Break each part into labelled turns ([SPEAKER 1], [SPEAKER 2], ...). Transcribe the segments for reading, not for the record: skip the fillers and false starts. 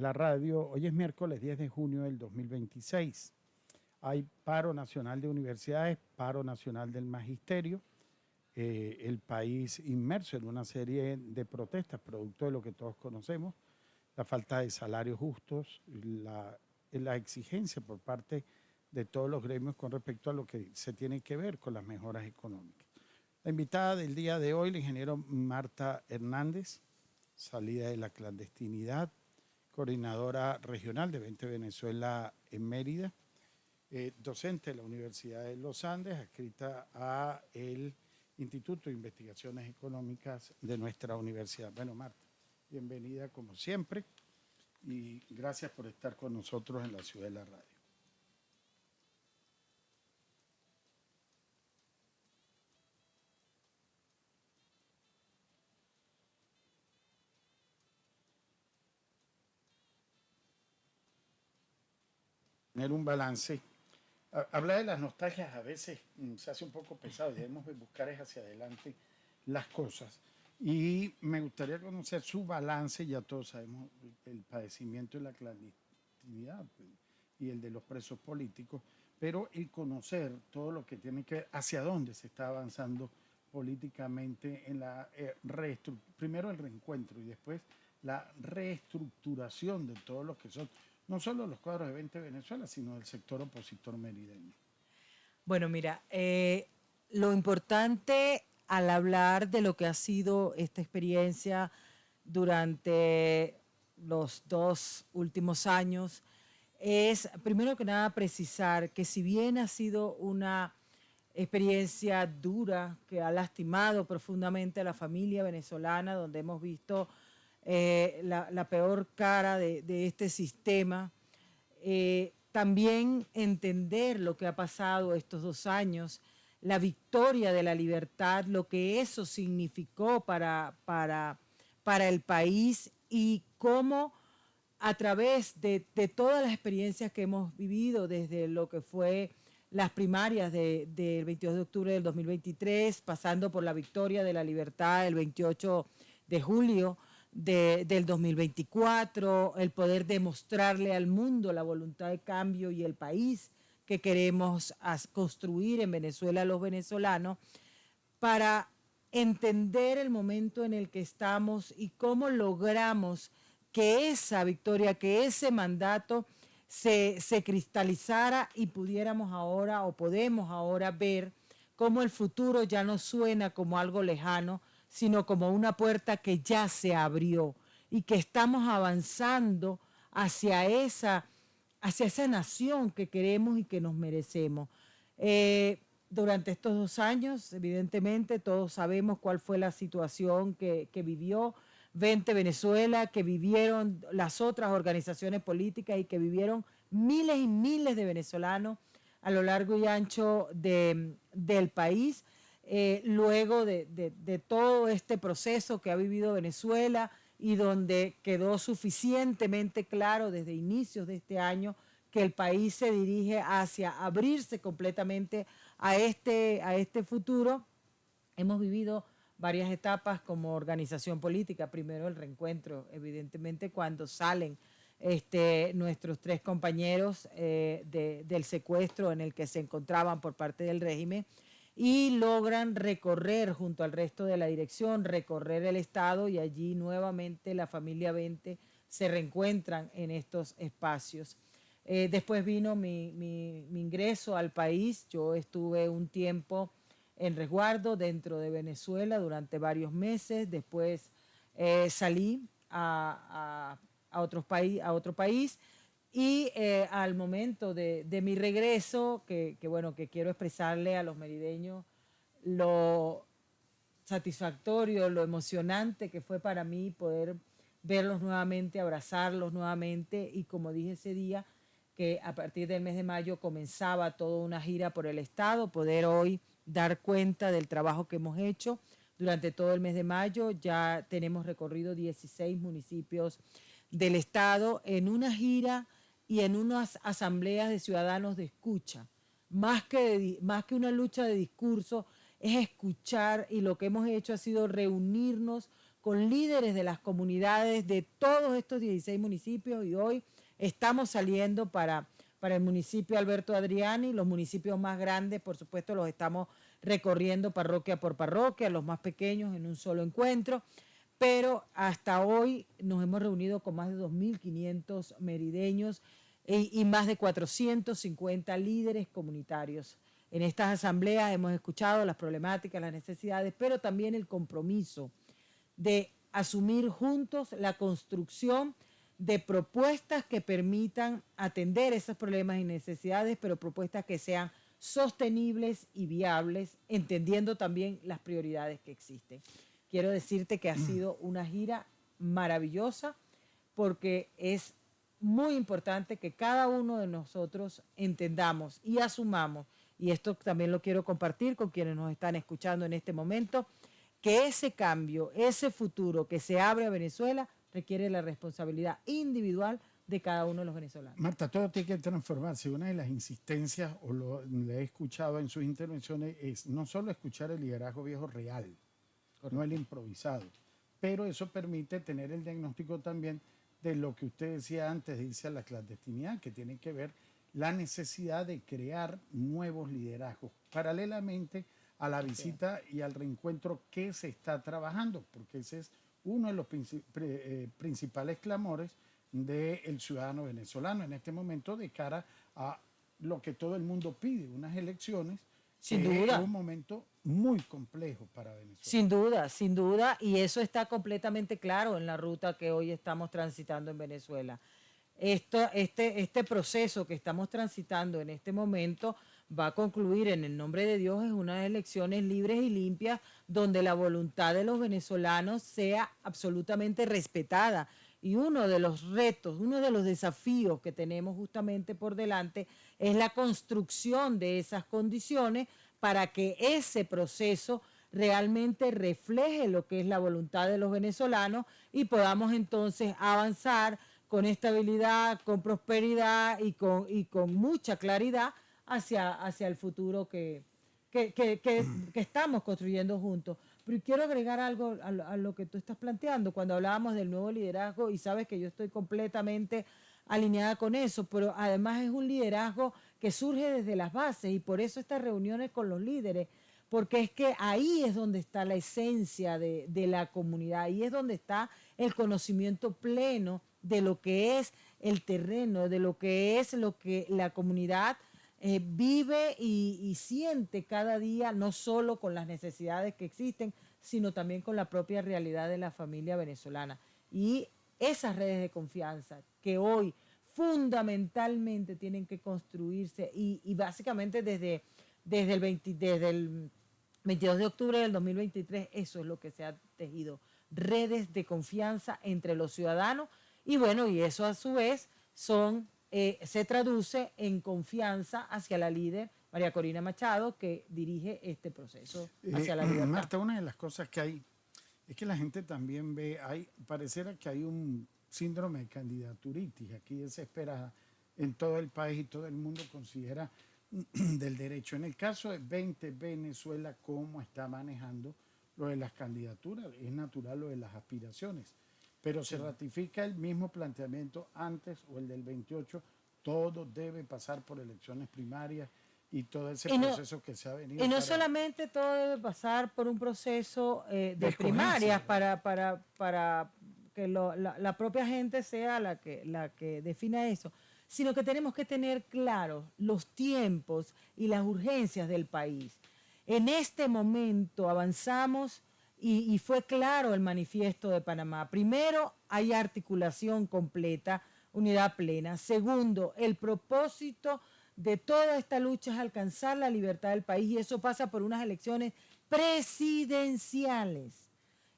[SPEAKER 1] la radio. Hoy es miércoles 10 de junio del 2026. Hay paro nacional de universidades, paro nacional del magisterio, el país inmerso en una serie de protestas, producto de lo que todos conocemos, la falta de salarios justos, la exigencia por parte de todos los gremios con respecto a lo que se tiene que ver con las mejoras económicas. La invitada del día de hoy, la ingeniero Marta Hernández, salida de la clandestinidad, coordinadora regional de Vente Venezuela en Mérida, docente de la Universidad de los Andes, adscrita a el Instituto de Investigaciones Económicas de nuestra universidad. Bueno, Marta, bienvenida como siempre y gracias por estar con nosotros en la Ciudad de la Radio. Tener un balance. Hablar de las nostalgias a veces se hace un poco pesado, debemos buscar hacia adelante las cosas. Y me gustaría conocer su balance, ya todos sabemos el padecimiento de la clandestinidad y el de los presos políticos, pero el conocer todo lo que tiene que ver, hacia dónde se está avanzando políticamente en la primero el reencuentro y después la reestructuración de todos los que son no solo los cuadros de Vente Venezuela, sino del sector opositor merideño.
[SPEAKER 2] Bueno, mira, lo importante al hablar de lo que ha sido esta experiencia durante los 2 últimos años es, primero que nada, precisar que si bien ha sido una experiencia dura que ha lastimado profundamente a la familia venezolana, donde hemos visto la peor cara de este sistema, también entender lo que ha pasado estos 2 años, la victoria de la libertad, lo que eso significó para el país y cómo a través de todas las experiencias que hemos vivido desde lo que fue las primarias del 22 de octubre del 2023, pasando por la victoria de la libertad el 28 de julio del 2024, el poder demostrarle al mundo la voluntad de cambio y el país que queremos construir en Venezuela los venezolanos, para entender el momento en el que estamos y cómo logramos que esa victoria, que ese mandato se cristalizara y pudiéramos ahora o podemos ahora ver cómo el futuro ya no suena como algo lejano, sino como una puerta que ya se abrió y que estamos avanzando hacia esa nación que queremos y que nos merecemos. Durante estos 2 años, evidentemente, todos sabemos cuál fue la situación que vivió Vente Venezuela, que vivieron las otras organizaciones políticas y que vivieron miles y miles de venezolanos a lo largo y ancho del país. Luego de todo este proceso que ha vivido Venezuela y donde quedó suficientemente claro desde inicios de este año que el país se dirige hacia abrirse completamente a este futuro, hemos vivido varias etapas como organización política. Primero el reencuentro, evidentemente cuando salen nuestros 3 compañeros del secuestro en el que se encontraban por parte del régimen y logran recorrer junto al resto de la dirección, recorrer el estado y allí nuevamente la familia 20 se reencuentran en estos espacios. Después vino mi ingreso al país. Yo estuve un tiempo en resguardo dentro de Venezuela durante varios meses. Después salí a otro país y al momento de mi regreso, bueno, que quiero expresarle a los merideños lo satisfactorio, lo emocionante que fue para mí poder verlos nuevamente, abrazarlos nuevamente y como dije ese día, que a partir del mes de mayo comenzaba toda una gira por el estado, poder hoy dar cuenta del trabajo que hemos hecho durante todo el mes de mayo. Ya tenemos recorrido 16 municipios del estado en una gira y en unas asambleas de ciudadanos de escucha. Más que una lucha de discurso, es escuchar, y lo que hemos hecho ha sido reunirnos con líderes de las comunidades de todos estos 16 municipios y hoy estamos saliendo para el municipio Alberto Adriani. Los municipios más grandes, por supuesto, los estamos recorriendo parroquia por parroquia, los más pequeños en un solo encuentro, pero hasta hoy nos hemos reunido con más de 2.500 merideños y más de 450 líderes comunitarios. En estas asambleas hemos escuchado las problemáticas, las necesidades, pero también el compromiso de asumir juntos la construcción de propuestas que permitan atender esos problemas y necesidades, pero propuestas que sean sostenibles y viables, entendiendo también las prioridades que existen. Quiero decirte que ha sido una gira maravillosa porque es muy importante que cada uno de nosotros entendamos y asumamos, y esto también lo quiero compartir con quienes nos están escuchando en este momento, que ese cambio, ese futuro que se abre a Venezuela requiere la responsabilidad individual de cada uno de los venezolanos.
[SPEAKER 1] Marta, todo tiene que transformarse. Una de las insistencias, le he escuchado en sus intervenciones, es no solo escuchar el liderazgo viejo real, correcto, no el improvisado, pero eso permite tener el diagnóstico también de lo que usted decía antes de irse a la clandestinidad, que tiene que ver la necesidad de crear nuevos liderazgos, paralelamente a la visita y al reencuentro que se está trabajando, porque ese es uno de los principales clamores del ciudadano venezolano en este momento de cara a lo que todo el mundo pide, unas elecciones.
[SPEAKER 2] Sin duda.
[SPEAKER 1] Es un momento muy complejo para Venezuela.
[SPEAKER 2] Sin duda, y eso está completamente claro en la ruta que hoy estamos transitando en Venezuela. Este proceso que estamos transitando en este momento va a concluir en el nombre de Dios, es unas elecciones libres y limpias donde la voluntad de los venezolanos sea absolutamente respetada. Y uno de los retos, uno de los desafíos que tenemos justamente por delante es la construcción de esas condiciones para que ese proceso realmente refleje lo que es la voluntad de los venezolanos y podamos entonces avanzar con estabilidad, con prosperidad y con mucha claridad hacia el futuro que estamos construyendo juntos. Pero quiero agregar algo a lo que tú estás planteando cuando hablábamos del nuevo liderazgo, y sabes que yo estoy completamente alineada con eso, pero además es un liderazgo que surge desde las bases y por eso estas reuniones con los líderes, porque es que ahí es donde está la esencia de la comunidad, ahí es donde está el conocimiento pleno de lo que es el terreno, de lo que es lo que la comunidad vive y siente cada día, no solo con las necesidades que existen, sino también con la propia realidad de la familia venezolana. Y esas redes de confianza que hoy fundamentalmente tienen que construirse y básicamente desde el 22 de octubre del 2023, eso es lo que se ha tejido, redes de confianza entre los ciudadanos y bueno, y eso a su vez se traduce en confianza hacia la líder María Corina Machado, que dirige este proceso hacia la libertad.
[SPEAKER 1] Marta, una de las cosas que hay es que la gente también ve, pareciera que hay un síndrome de candidaturitis aquí desesperada en todo el país y todo el mundo considera del derecho. En el caso de 20 Venezuela, ¿cómo está manejando lo de las candidaturas? Es natural lo de las aspiraciones. Pero se ratifica el mismo planteamiento antes o el del 28, todo debe pasar por elecciones primarias y todo ese proceso que se ha venido.
[SPEAKER 2] Y no solamente todo debe pasar por un proceso de primarias para que la propia gente sea la que defina eso, sino que tenemos que tener claros los tiempos y las urgencias del país. En este momento avanzamos y fue claro el manifiesto de Panamá. Primero, hay articulación completa, unidad plena. Segundo, el propósito de toda esta lucha es alcanzar la libertad del país y eso pasa por unas elecciones presidenciales.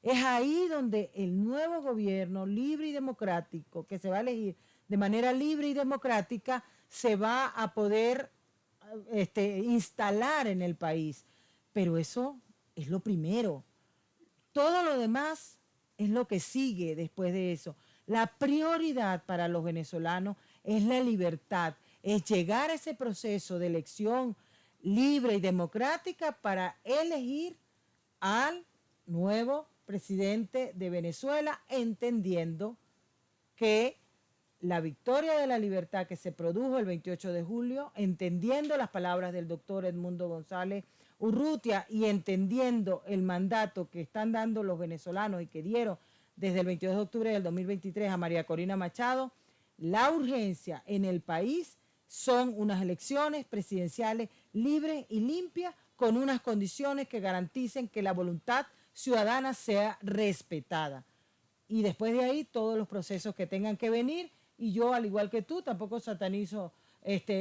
[SPEAKER 2] Es ahí donde el nuevo gobierno libre y democrático, que se va a elegir de manera libre y democrática, se va a poder instalar en el país. Pero eso es lo primero. Todo lo demás es lo que sigue después de eso. La prioridad para los venezolanos es la libertad, es llegar a ese proceso de elección libre y democrática para elegir al nuevo presidente de Venezuela, entendiendo que la victoria de la libertad que se produjo el 28 de julio, entendiendo las palabras del doctor Edmundo González Urrutia y entendiendo el mandato que están dando los venezolanos y que dieron desde el 22 de octubre del 2023 a María Corina Machado, la urgencia en el país son unas elecciones presidenciales libres y limpias con unas condiciones que garanticen que la voluntad ciudadana sea respetada. Y después de ahí todos los procesos que tengan que venir, y yo al igual que tú tampoco satanizo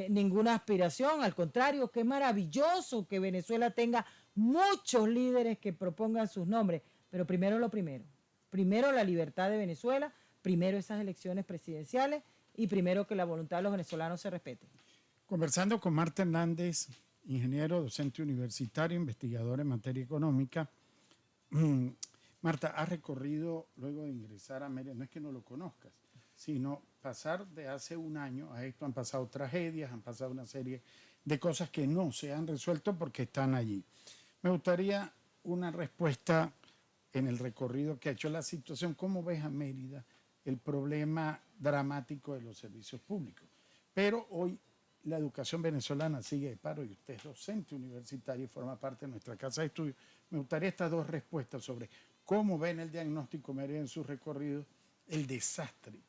[SPEAKER 2] ninguna aspiración, al contrario, qué maravilloso que Venezuela tenga muchos líderes que propongan sus nombres, pero primero lo primero, primero la libertad de Venezuela, primero esas elecciones presidenciales y primero que la voluntad de los venezolanos se respete.
[SPEAKER 1] Conversando con Marta Hernández, ingeniero, docente universitario, investigador en materia económica. Marta, has recorrido luego de ingresar a Mérida, no es que no lo conozcas, sino pasar de hace un año a esto, han pasado tragedias, han pasado una serie de cosas que no se han resuelto porque están allí. Me gustaría una respuesta en el recorrido que ha hecho la situación. ¿Cómo ves a Mérida el problema dramático de los servicios públicos? Pero hoy la educación venezolana sigue de paro y usted es docente universitario y forma parte de nuestra casa de estudio. Me gustaría estas dos respuestas sobre cómo ven el diagnóstico Mérida en su recorrido, el desastre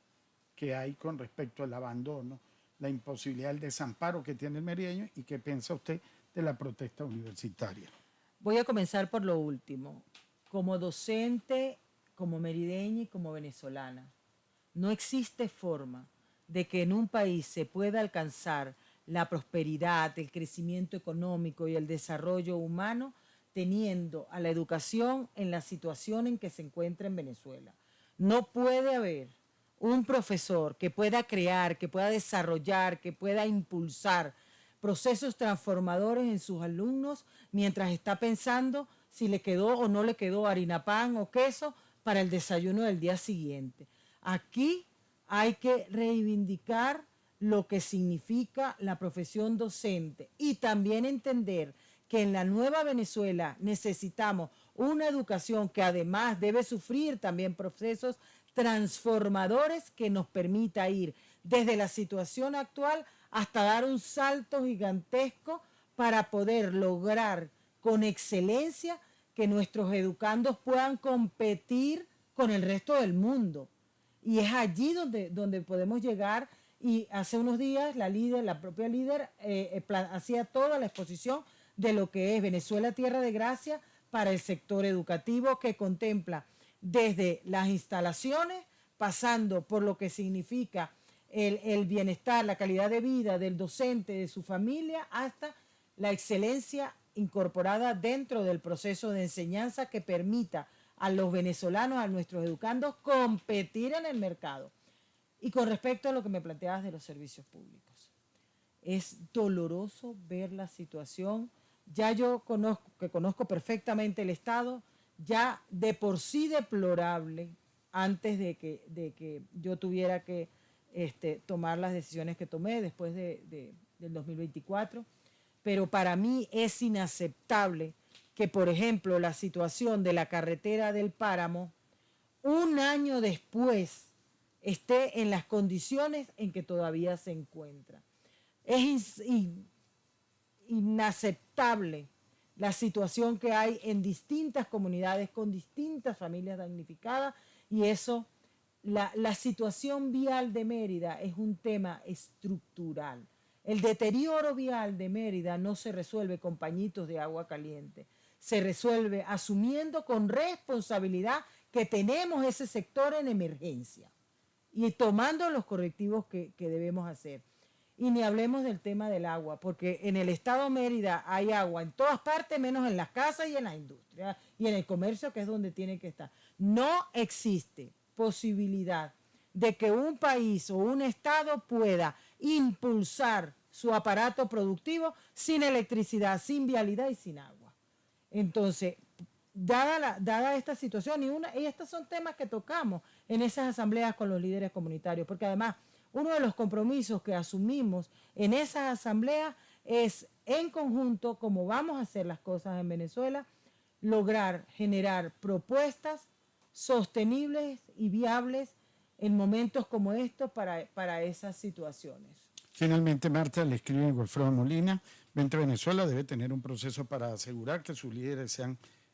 [SPEAKER 1] que hay con respecto al abandono, la imposibilidad, el desamparo que tiene el merideño y qué piensa usted de la protesta universitaria.
[SPEAKER 2] Voy a comenzar por lo último. Como docente, como merideña y como venezolana, no existe forma de que en un país se pueda alcanzar la prosperidad, el crecimiento económico y el desarrollo humano teniendo a la educación en la situación en que se encuentra en Venezuela. No puede haber un profesor que pueda crear, que pueda desarrollar, que pueda impulsar procesos transformadores en sus alumnos mientras está pensando si le quedó o no le quedó harina, pan o queso para el desayuno del día siguiente. Aquí hay que reivindicar lo que significa la profesión docente y también entender que en la nueva Venezuela necesitamos una educación que además debe sufrir también procesos transformadores que nos permita ir desde la situación actual hasta dar un salto gigantesco para poder lograr con excelencia que nuestros educandos puedan competir con el resto del mundo. Y es allí donde podemos llegar. Y hace unos días la propia líder hacía toda la exposición de lo que es Venezuela Tierra de Gracia para el sector educativo, que contempla desde las instalaciones, pasando por lo que significa el bienestar, la calidad de vida del docente, de su familia, hasta la excelencia incorporada dentro del proceso de enseñanza que permita a los venezolanos, a nuestros educandos, competir en el mercado. Y con respecto a lo que me planteabas de los servicios públicos, es doloroso ver la situación. Ya yo conozco perfectamente el Estado, ya de por sí deplorable, antes de que yo tuviera que tomar las decisiones que tomé después del 2024. Pero para mí es inaceptable que, por ejemplo, la situación de la carretera del Páramo, un año después, esté en las condiciones en que todavía se encuentra. Es inaceptable la situación que hay en distintas comunidades con distintas familias damnificadas, y eso, la situación vial de Mérida es un tema estructural. El deterioro vial de Mérida no se resuelve con pañitos de agua caliente, se resuelve asumiendo con responsabilidad que tenemos ese sector en emergencia y tomando los correctivos que debemos hacer. Y ni hablemos del tema del agua, porque en el estado de Mérida hay agua en todas partes, menos en las casas y en la industria y en el comercio, que es donde tiene que estar. No existe posibilidad de que un país o un estado pueda impulsar su aparato productivo sin electricidad, sin vialidad y sin agua. Entonces, dada esta situación, y estos son temas que tocamos en esas asambleas con los líderes comunitarios, porque además uno de los compromisos que asumimos en esas asambleas es, en conjunto, como vamos a hacer las cosas en Venezuela, lograr generar propuestas sostenibles y viables en momentos como estos para esas situaciones.
[SPEAKER 1] Finalmente, Marta, le escribe Wilfredo Molina: Vente Venezuela debe tener un proceso para asegurar que sus líderes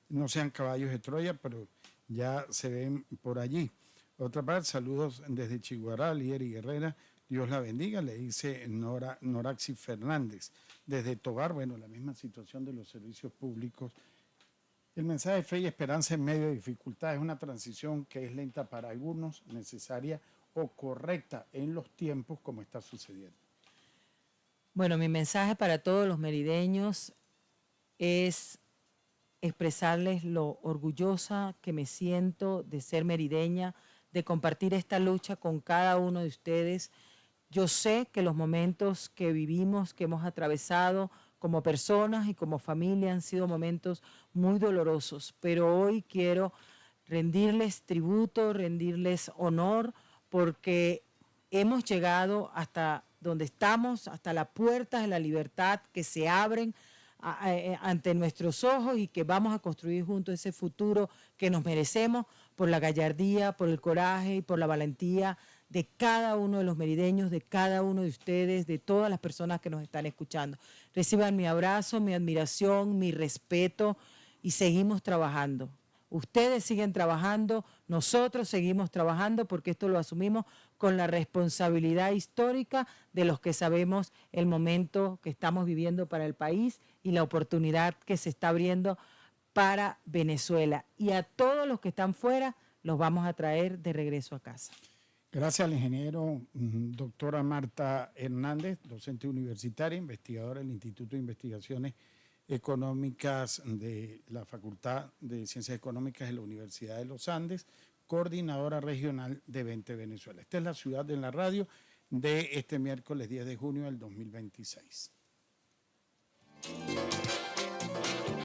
[SPEAKER 1] no sean caballos de Troya, pero ya se ven por allí. Otra parte, saludos desde Chiguará, líder y guerrera, Dios la bendiga, le dice Noraxi Fernández. Desde Tobar, bueno, la misma situación de los servicios públicos. El mensaje de fe y esperanza en medio de dificultades es una transición que es lenta para algunos, necesaria o correcta en los tiempos como está sucediendo.
[SPEAKER 2] Bueno, mi mensaje para todos los merideños es expresarles lo orgullosa que me siento de ser merideña, de compartir esta lucha con cada uno de ustedes. Yo sé que los momentos que vivimos, que hemos atravesado como personas y como familia han sido momentos muy dolorosos, pero hoy quiero rendirles tributo, rendirles honor, porque hemos llegado hasta donde estamos, hasta las puertas de la libertad que se abren ante nuestros ojos y que vamos a construir juntos ese futuro que nos merecemos por la gallardía, por el coraje y por la valentía de cada uno de los merideños, de cada uno de ustedes, de todas las personas que nos están escuchando. Reciban mi abrazo, mi admiración, mi respeto y seguimos trabajando. Ustedes siguen trabajando, nosotros seguimos trabajando porque esto lo asumimos con la responsabilidad histórica de los que sabemos el momento que estamos viviendo para el país y la oportunidad que se está abriendo para Venezuela. Y a todos los que están fuera los vamos a traer de regreso a casa.
[SPEAKER 1] Gracias al ingeniero doctora Marta Hernández, docente universitaria, investigadora del Instituto de Investigaciones Económicas de la Facultad de Ciencias Económicas de la Universidad de los Andes, coordinadora regional de Vente Venezuela. Esta es la ciudad de la radio de este miércoles 10 de junio del 2026.